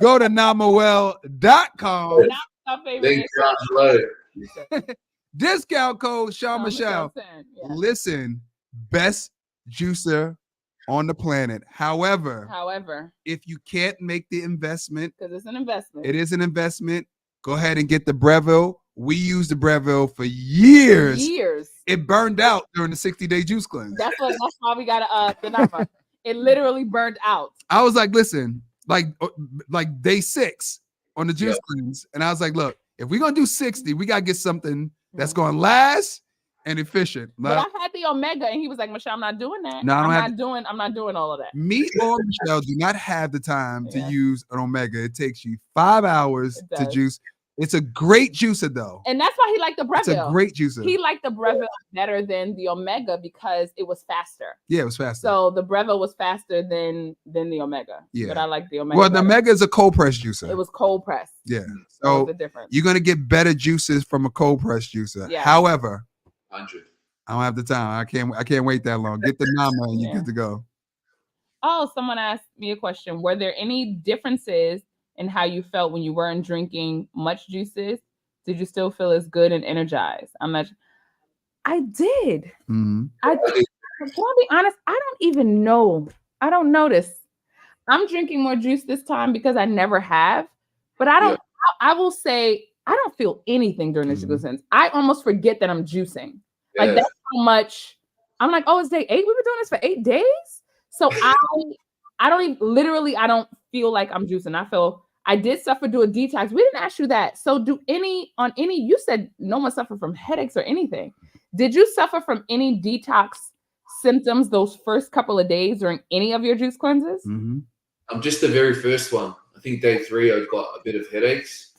go to namawell.com. Discount code Sean Michelle. Listen, best juicer on the planet. However, if you can't make the investment, because it's an investment, it is an investment. Go ahead and get the Breville. We used the Breville for years. It burned out during the 60-day juice cleanse. That's why we got the number. It literally burned out. I was like, listen, like day 6 on the juice cleanse, and I was like, look, if we're gonna do 60, we gotta get something that's gonna last and efficient. But I had the Omega, and he was like, Michelle, I'm not doing that. No, I'm not doing all of that. Me or Michelle do not have the time to use an Omega. It takes you 5 hours to juice. It's a great juicer, though. And that's why he liked the Breville. It's a great juicer. He liked the Breville better than the Omega because it was faster. Yeah, it was faster. So the Breville was faster than the Omega. Yeah. But I like the Omega. Well, the Omega is a cold press juicer. It was cold press. Yeah. So the difference. You're going to get better juices from a cold press juicer. Yeah. However, 100. I don't have the time. I can't wait that long. Get the Nama and you're good to go. Oh, someone asked me a question. Were there any differences in how you felt when you weren't drinking much juices? Did you still feel as good and energized? I did. Mm-hmm. I did. I'll be honest, I don't even know. I don't notice. I'm drinking more juice this time because I never have. But I don't, I will say, I don't feel anything during the sugar cleanse. I almost forget that I'm juicing. Like that's how much, I'm like, oh, it's day 8? We've been doing this for 8 days? So I don't even, literally, I don't feel like I'm juicing. I did suffer through a detox. We didn't ask you that. So you said no one suffered from headaches or anything. Did you suffer from any detox symptoms those first couple of days during any of your juice cleanses? Mm-hmm. Just the very first one. I think day 3, I got a bit of headaches.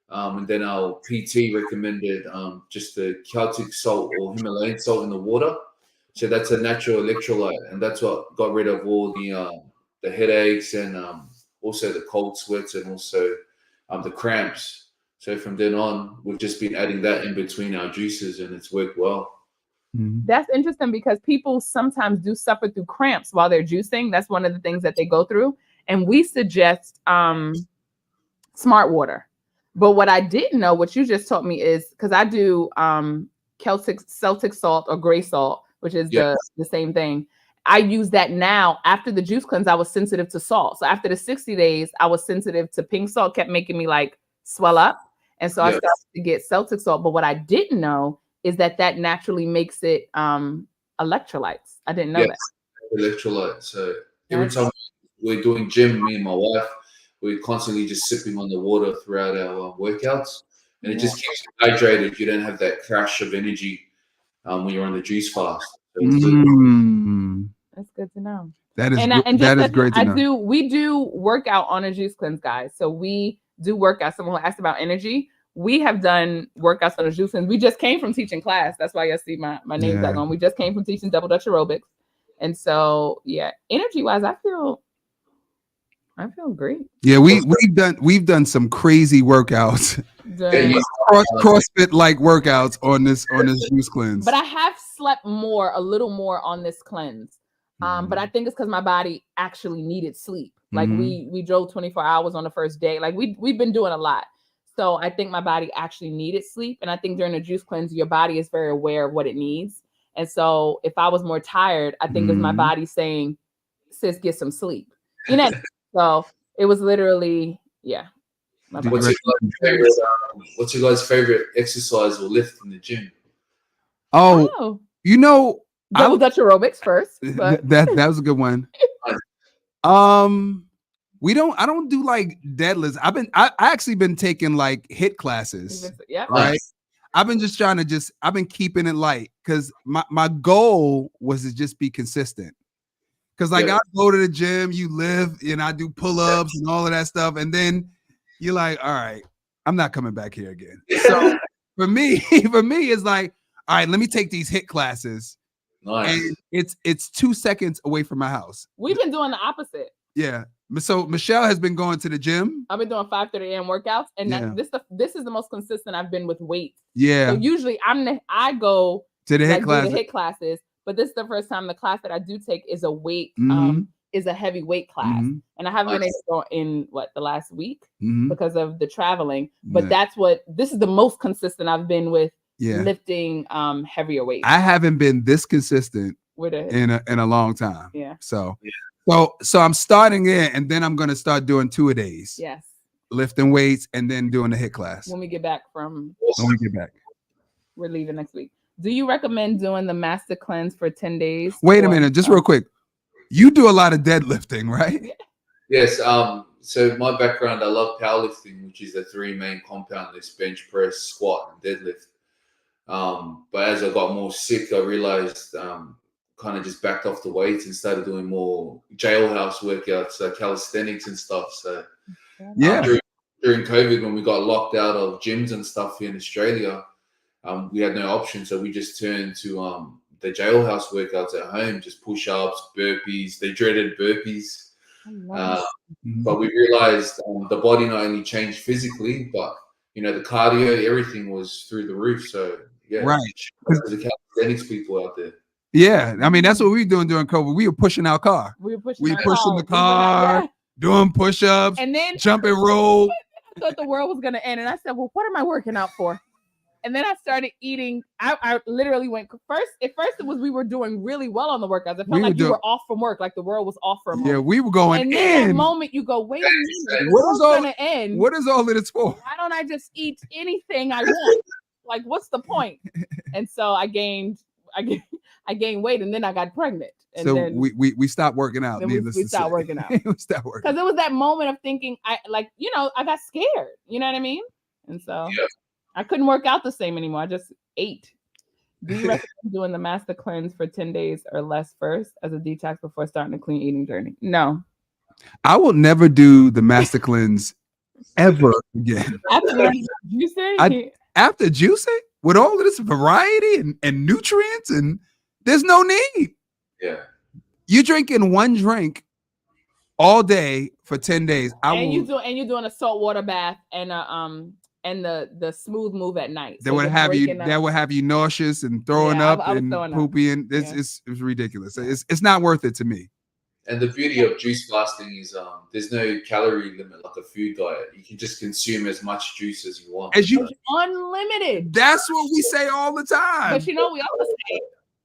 And then our PT recommended just the Celtic salt or Himalayan salt in the water. So that's a natural electrolyte. And that's what got rid of all the headaches and also the cold sweats and also the cramps. So from then on, we've just been adding that in between our juices and it's worked well. Mm-hmm. That's interesting because people sometimes do suffer through cramps while they're juicing. That's one of the things that they go through. And we suggest smart water. But what I didn't know, what you just taught me is, because I do Celtic salt or gray salt, which is the same thing. I use that now. After the juice cleanse, I was sensitive to salt. So after the 60 days, I was sensitive to pink salt, kept making me like swell up. And so I started to get Celtic salt. But what I didn't know is that naturally makes it electrolytes. I didn't know that. Electrolytes. So every time we're doing gym, me and my wife, we're constantly just sipping on the water throughout our workouts. And it just keeps you hydrated. You don't have that crash of energy when you're on the juice fast. So that's good to know. That is great to know. We do workout on a juice cleanse, guys. So we do workouts. Someone who asked about energy. We have done workouts on a juice cleanse. We just came from teaching class. That's why you see my name tag on. We just came from teaching double Dutch aerobics. And so, energy wise, I feel great. Yeah, we've done some crazy workouts. CrossFit like workouts on this juice cleanse. But I have slept a little more on this cleanse. But I think it's because my body actually needed sleep. Like we drove 24 hours on the first day. Like we've been doing a lot. So I think my body actually needed sleep. And I think during a juice cleanse, your body is very aware of what it needs. And so if I was more tired, I think it's my body saying, sis, get some sleep. You know, so it was literally, What's your guys' favorite exercise or lift in the gym? Oh. You know, double Dutch aerobics first. But. That was a good one. I don't do like deadlifts. I actually been taking like HIIT classes. Right. I've been just I've been keeping it light because my goal was to just be consistent. Because I go to the gym, you live, and I do pull-ups and all of that stuff. And then you're like, all right, I'm not coming back here again. So for me, it's like, all right, let me take these HIIT classes. Nice. And it's 2 seconds away from my house. We've been doing the opposite. Yeah. So Michelle has been going to the gym. I've been doing 5:30 a.m. workouts, and this is the most consistent I've been with weights. Yeah. So usually I go to the HIIT classes, but this is the first time the class that I do take is a weight, is a heavy weight class, and I haven't been able to go in the last week because of the traveling. But this is the most consistent I've been with lifting heavier weights. I haven't been this consistent in a long time. Yeah. So I'm starting there, and then I'm gonna start doing 2-a-days. Yes. Lifting weights and then doing the HIIT class. When we get back from. When we get back. We're leaving next week. Do you recommend doing the master cleanse for 10 days? Wait a minute, just real quick. You do a lot of deadlifting, right? Yes. So my background, I love powerlifting, which is the 3 main compound lifts: bench press, squat, and deadlift. But as I got more sick, I realized kind of just backed off the weights and started doing more jailhouse workouts, calisthenics and stuff. So yeah, during COVID, when we got locked out of gyms and stuff here in Australia, we had no option, so we just turned to the jailhouse workouts at home, just push-ups, burpees. They dreaded burpees, but we realized the body not only changed physically, but the cardio, everything was through the roof. So yeah, right. The calisthenics people out there. Yeah, I mean that's what we were doing during COVID. We were pushing our car. We were pushing the car, doing push-ups, and then jumping rope. I thought the world was gonna end, and I said, "Well, what am I working out for?" And then I started eating. I literally went first. At first, it was we were doing really well on the workouts. It felt like you were off from work, like the world was off for a moment. Yeah, we were going and in. then that moment, you go, "Wait a minute, what's gonna end? What is all of this for? Why don't I just eat anything I want? Like, what's the point?" And so I gained weight, and then I got pregnant. And so then we stopped working out. We stopped working out. We stopped working because it was that moment of thinking, I got scared. You know what I mean? And so I couldn't work out the same anymore. I just ate. Do you recommend doing the master cleanse for 10 days or less first as a detox before starting a clean eating journey? No. I will never do the master cleanse ever again. After juicing with all of this variety and nutrients, and there's no need. Yeah. You drinking one drink all day for 10 days. You're doing a saltwater bath and the smooth move at night. That would have you nauseous and throwing up and pooping. It's ridiculous. It's not worth it to me. And the beauty of juice fasting is there's no calorie limit like a food diet. You can just consume as much juice as you want. Unlimited. That's what we say all the time. But we also say,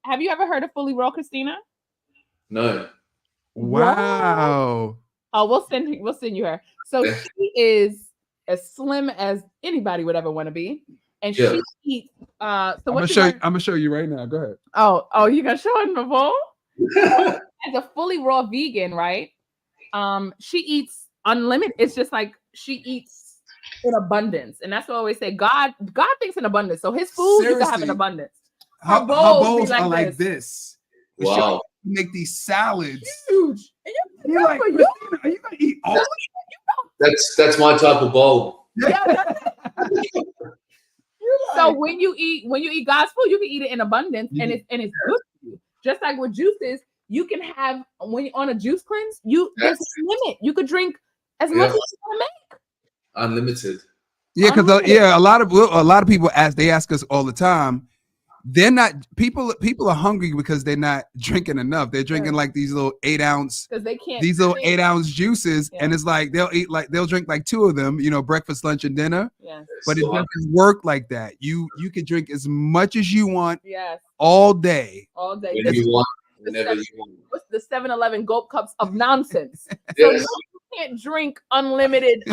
have you ever heard of Fully Raw Christina? No. Wow. Oh, we'll send you her. So she is as slim as anybody would ever want to be. And she eats I'm gonna show you right now. Go ahead. Oh, you gonna show it in the bowl? As a fully raw vegan, right? She eats unlimited. It's just like she eats in abundance, and that's what I always say. God thinks in abundance, so His food you can have in abundance. Her bowls are like this. Wow! You make these salads huge. You're like, are you gonna eat all of it? That's my type of bowl. So when you eat God's food, you can eat it in abundance, and it's good for you. Just like with juices, you can have when you're on a juice cleanse, there's a limit. You could drink as much as you want to make. Unlimited. Yeah, because a lot of people ask us all the time. They're not people are hungry because they're not drinking enough. They're drinking like these little 8-ounce because they can't these little 8-ounce juices, and it's like they'll drink like 2 of them, breakfast, lunch, and dinner. Yes. But it doesn't work like that. You can drink as much as you want. Yes. All day. All day. When you want, whenever you want. What's the 7-Eleven gulp cups of nonsense? So you can't drink unlimited.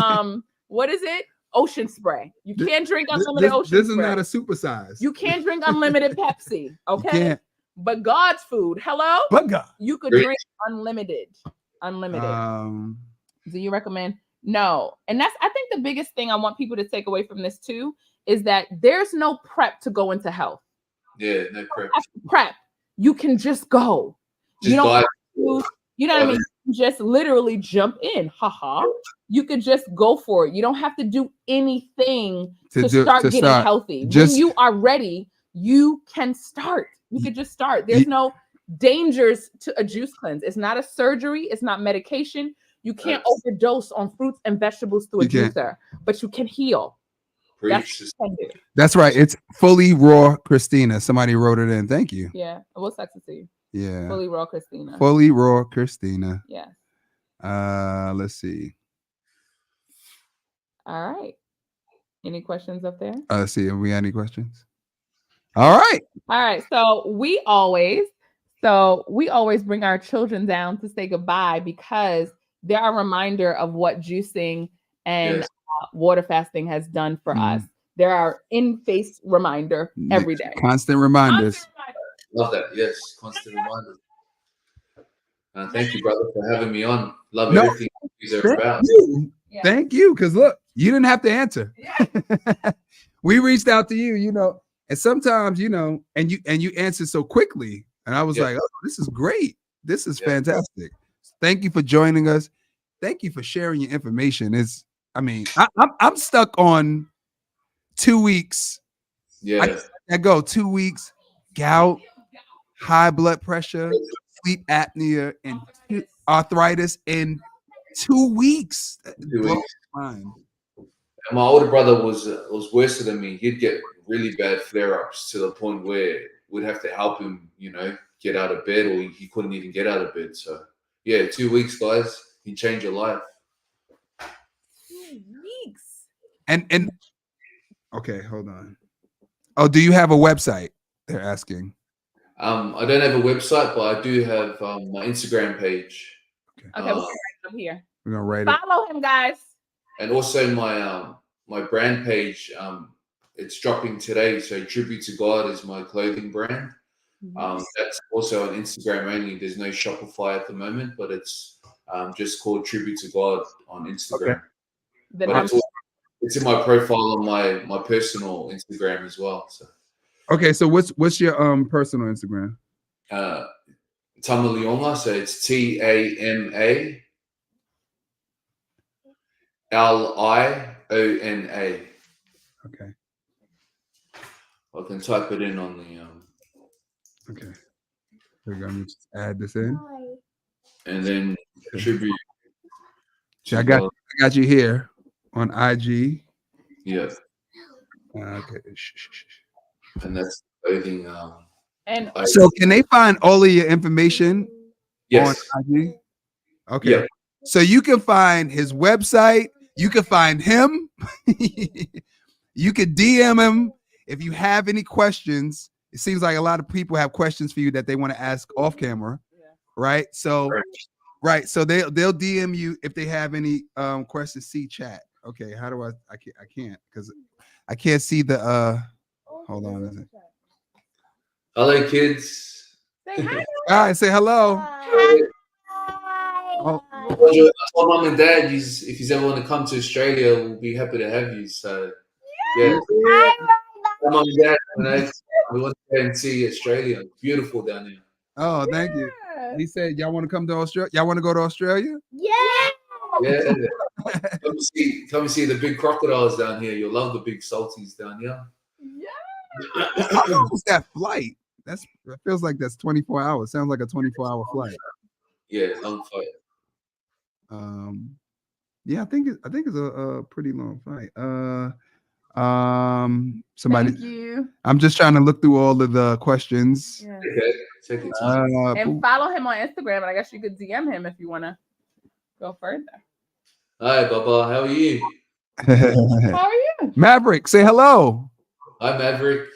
What is it? Ocean spray. You can't drink unlimited ocean spray. This is not a supersize. You can't drink unlimited Pepsi. Okay. But God's food. Hello. But God. You could drink unlimited. Unlimited. Do you recommend? No. And I think the biggest thing I want people to take away from this too is that there's no prep to go into health. Yeah, no prep. Prep. You can just go. You know what I mean? Just literally jump in. You could just go for it. You don't have to do anything to start getting healthy. When you are ready, you can start. You could just start. There's no dangers to a juice cleanse. It's not a surgery. It's not medication. You can't overdose on fruits and vegetables through a juicer, but you can heal. That's right. It's Fully Raw Christina. Somebody wrote it in. Thank you. Yeah. We'll text it to you. Yeah. Fully Raw Christina. Fully Raw Christina. Yeah. Let's see. All right. Any questions up there? Let's see. Have we got any questions? All right. So we always So we always bring our children down to say goodbye because they're a reminder of what juicing and water fasting has done for us. They're our in-face reminder every day. Constant reminders. Love that. Yes, constant reminders. Thank you, brother, for having me on. Love everything you're about. Thank you, because look, you didn't have to answer. Yeah. We reached out to you, and sometimes, and you answered so quickly, and I was like, oh, this is great. This is fantastic. Thank you for joining us. Thank you for sharing your information. I'm stuck on 2 weeks. Yeah, I go 2 weeks, gout, high blood pressure, sleep apnea, and arthritis in 2 weeks. 2 weeks. My older brother was worse than me. He'd get really bad flare-ups to the point where we'd have to help him, get out of bed, or he couldn't even get out of bed. So yeah, 2 weeks, guys, can change your life. 2 weeks. And okay, hold on. Oh, do you have a website? They're asking. I don't have a website, but I do have my Instagram page. Okay, we'll write it up here. We're gonna write Follow him, guys. And also my brand page. It's dropping today. So Tribute to God is my clothing brand. That's also on Instagram only. There's no Shopify at the moment, but it's just called Tribute to God on Instagram. Okay. But it's in my profile on my personal Instagram as well. So. Okay, so what's your personal Instagram? Tama Liona, so it's TAMA LIONA. Okay. I can type it in on the Okay. We're gonna just add this in. And then Tribute. I got you here on IG. Yeah. Okay. And that's clothing. And so can they find all of your information on IG? Okay. Yeah. So you can find his website. You can find him. You could DM him if you have any questions. It seems like a lot of people have questions for you that they want to ask off camera, right? So, so they'll DM you if they have any questions. See chat. Okay, how do I can't because I can't see the hold on. Hello, kids. Say hi. Guys, say hello. Hi. Oh. I told mom and dad, if you ever want to come to Australia, we'll be happy to have you. So, yeah. Mom and dad, we want to go and see Australia. Beautiful down here. Oh, thank you. He said, y'all want to come to Australia? Y'all want to go to Australia? Yeah. Come see the big crocodiles down here. You'll love the big salties down here. Yeah. How long was that flight? That feels like that's 24 hours. Sounds like a 24-hour flight. Yeah, long flight. Yeah, I think it's a pretty long flight. Somebody. Thank you. I'm just trying to look through all of the questions. Yeah. Take your time. And follow him on Instagram, and I guess you could DM him if you want to go further. Hi, Baba. How are you? How are you? Maverick, say hello. Hi, Maverick.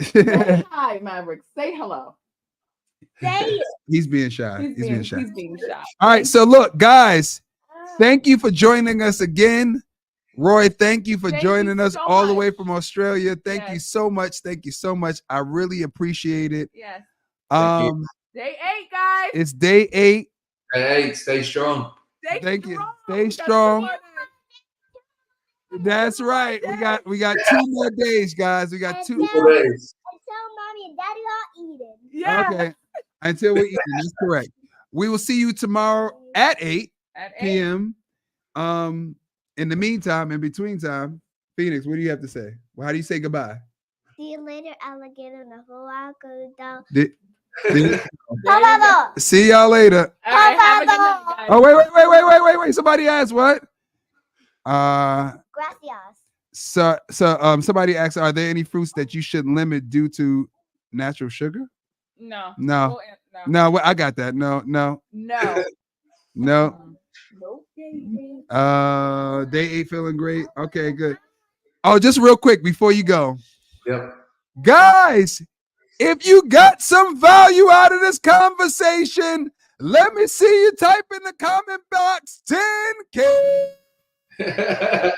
Say hi, Maverick. Say hello. He's being shy. He's being shy. He's being shy. All right, so look, guys, thank you for joining us again. Roy, thank you for joining us all the way from Australia. Thank you so much. Thank you so much. I really appreciate it. Yes. Day 8, guys. It's day 8. Day 8. Stay strong. Thank you. Stay strong. That's right. We got 2 more days, guys. We got 2 more days. Until mommy and daddy are eating. Yeah. Okay. Until we're eating. That's correct. We will see you tomorrow at 8 p.m. In the meantime, in between time, Phoenix, what do you have to say? Well, how do you say goodbye? See you later, alligator. The whole world goes down. See y'all later. All right, have a good night, guys. Oh, wait. Somebody asked what? Gracias. So somebody asked, are there any fruits that you should limit due to natural sugar? No. No, I got that. No. Day 8 feeling great. Okay, good. Oh, just real quick before you go. Yep. Guys, If you got some value out of this conversation, let me see you type in the comment box 10K. Type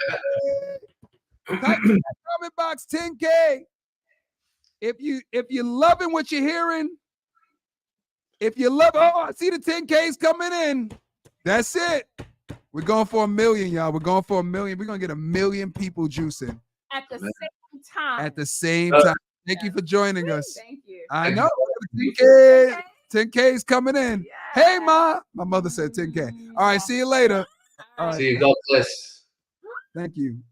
in the comment box 10K. If you're loving what you're hearing, if you love, oh, I see the 10Ks coming in. That's it. We're going for 1 million, y'all. We're going for 1 million. We're gonna get 1 million people juicing at the same time. At the same time. Thank you for joining us. Thank you. I know 10K is coming in. Yeah. Hey, Ma. My mother said 10K. All right, see you later. All right. See you. God bless. Thank you.